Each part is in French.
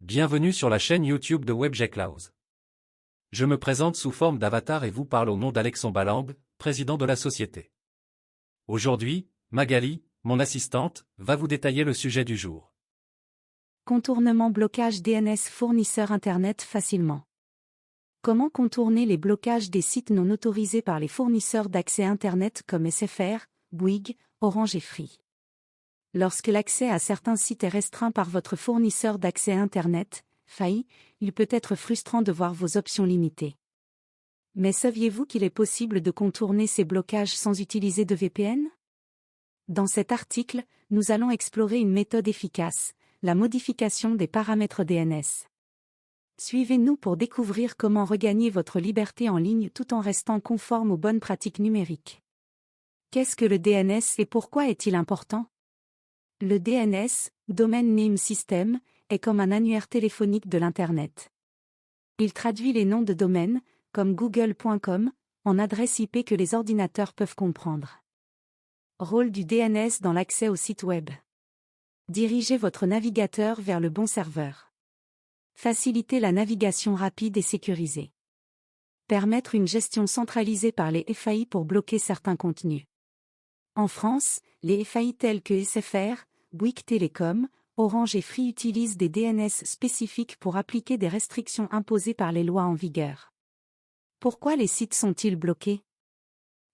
Bienvenue sur la chaîne YouTube de WebGecLaws. Je me présente sous forme d'avatar et vous parle au nom d'Alexandre Balang, président de la société. Aujourd'hui, Magali, mon assistante, va vous détailler le sujet du jour. Contournement blocage DNS fournisseur Internet facilement. Comment contourner les blocages des sites non autorisés par les fournisseurs d'accès Internet comme SFR, Bouygues, Orange et Free? Lorsque l'accès à certains sites est restreint par votre fournisseur d'accès Internet, FAI, il peut être frustrant de voir vos options limitées. Mais saviez-vous qu'il est possible de contourner ces blocages sans utiliser de VPN? Dans cet article, nous allons explorer une méthode efficace, la modification des paramètres DNS. Suivez-nous pour découvrir comment regagner votre liberté en ligne tout en restant conforme aux bonnes pratiques numériques. Qu'est-ce que le DNS et pourquoi est-il important? Le DNS, Domain Name System, est comme un annuaire téléphonique de l'Internet. Il traduit les noms de domaines, comme google.com, en adresse IP que les ordinateurs peuvent comprendre. Rôle du DNS dans l'accès au site web. Dirigez votre navigateur vers le bon serveur. Faciliter la navigation rapide et sécurisée. Permettre une gestion centralisée par les FAI pour bloquer certains contenus. En France, les FAI tels que SFR, Bouygues Télécom, Orange et Free utilisent des DNS spécifiques pour appliquer des restrictions imposées par les lois en vigueur. Pourquoi les sites sont-ils bloqués?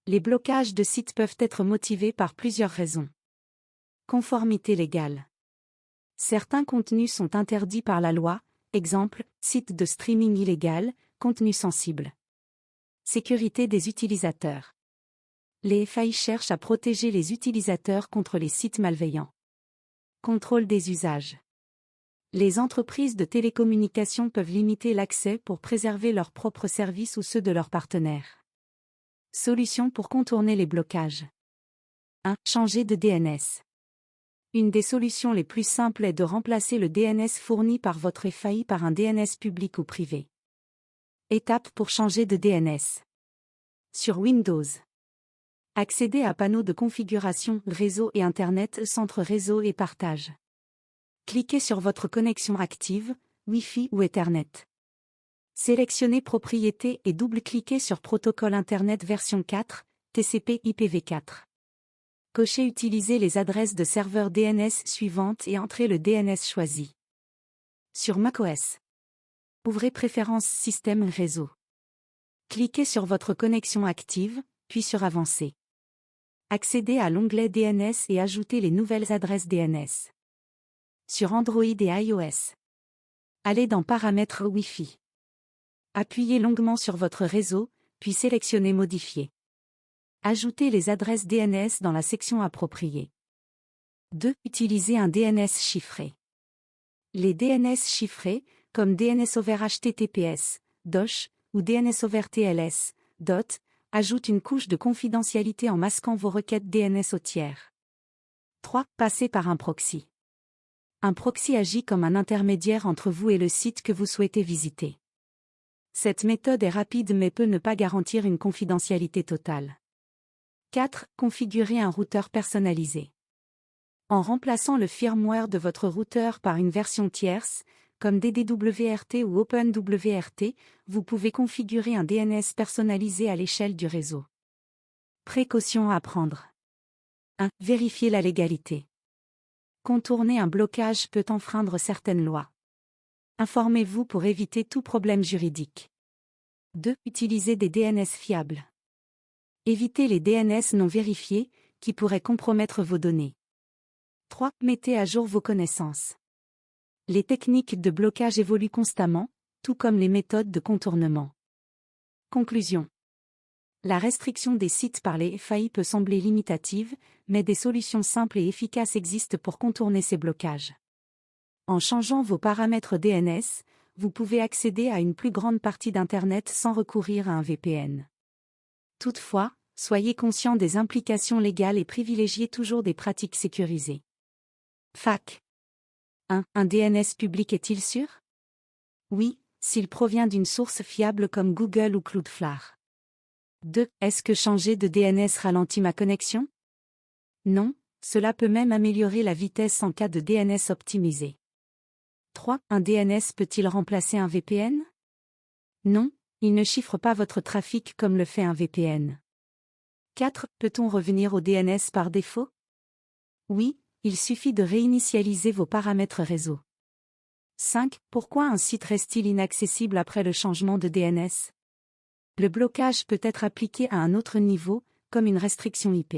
Les blocages de sites peuvent être motivés par plusieurs raisons. Conformité légale. Certains contenus sont interdits par la loi, exemple, site de streaming illégal, contenu sensible. Sécurité des utilisateurs. Les FAI cherchent à protéger les utilisateurs contre les sites malveillants. Contrôle des usages. Les entreprises de télécommunications peuvent limiter l'accès pour préserver leurs propres services ou ceux de leurs partenaires. Solutions pour contourner les blocages. 1. Changer de DNS. Une des solutions les plus simples est de remplacer le DNS fourni par votre FAI par un DNS public ou privé. Étape pour changer de DNS. Sur Windows. Accédez à panneaux de configuration, réseau et Internet, centre réseau et partage. Cliquez sur votre connexion active, Wi-Fi ou Ethernet. Sélectionnez Propriétés et double-cliquez sur Protocole Internet version 4, TCP IPv4. Cochez Utiliser les adresses de serveurs DNS suivantes et entrez le DNS choisi. Sur macOS. Ouvrez Préférences Système Réseau. Cliquez sur votre connexion active, puis sur Avancé. Accédez à l'onglet DNS et ajoutez les nouvelles adresses DNS. Sur Android et iOS. Allez dans Paramètres Wi-Fi. Appuyez longuement sur votre réseau, puis sélectionnez Modifier. Ajoutez les adresses DNS dans la section appropriée. 2. Utilisez un DNS chiffré. Les DNS chiffrés, comme DNS over HTTPS, DOS, ou DNS over TLS, DOT, ajoutent une couche de confidentialité en masquant vos requêtes DNS au tiers. 3. Passez par un proxy. Un proxy agit comme un intermédiaire entre vous et le site que vous souhaitez visiter. Cette méthode est rapide mais peut ne pas garantir une confidentialité totale. 4. Configurer un routeur personnalisé. En remplaçant le firmware de votre routeur par une version tierce, comme DDWRT ou OpenWRT, vous pouvez configurer un DNS personnalisé à l'échelle du réseau. Précautions à prendre. 1. Vérifiez la légalité. Contourner un blocage peut enfreindre certaines lois. Informez-vous pour éviter tout problème juridique. 2. Utilisez des DNS fiables. Évitez les DNS non vérifiés, qui pourraient compromettre vos données. 3. Mettez à jour vos connaissances. Les techniques de blocage évoluent constamment, tout comme les méthodes de contournement. Conclusion. La restriction des sites par les FAI peut sembler limitative, mais des solutions simples et efficaces existent pour contourner ces blocages. En changeant vos paramètres DNS, vous pouvez accéder à une plus grande partie d'Internet sans recourir à un VPN. Toutefois, soyez conscient des implications légales et privilégiez toujours des pratiques sécurisées. FAQ. 1. Un DNS public est-il sûr? Oui, s'il provient d'une source fiable comme Google ou Cloudflare. 2. Est-ce que changer de DNS ralentit ma connexion? Non, cela peut même améliorer la vitesse en cas de DNS optimisé. 3. Un DNS peut-il remplacer un VPN? Non, il ne chiffre pas votre trafic comme le fait un VPN. 4. Peut-on revenir au DNS par défaut? Oui, il suffit de réinitialiser vos paramètres réseau. 5. Pourquoi un site reste-t-il inaccessible après le changement de DNS? Le blocage peut être appliqué à un autre niveau, comme une restriction IP.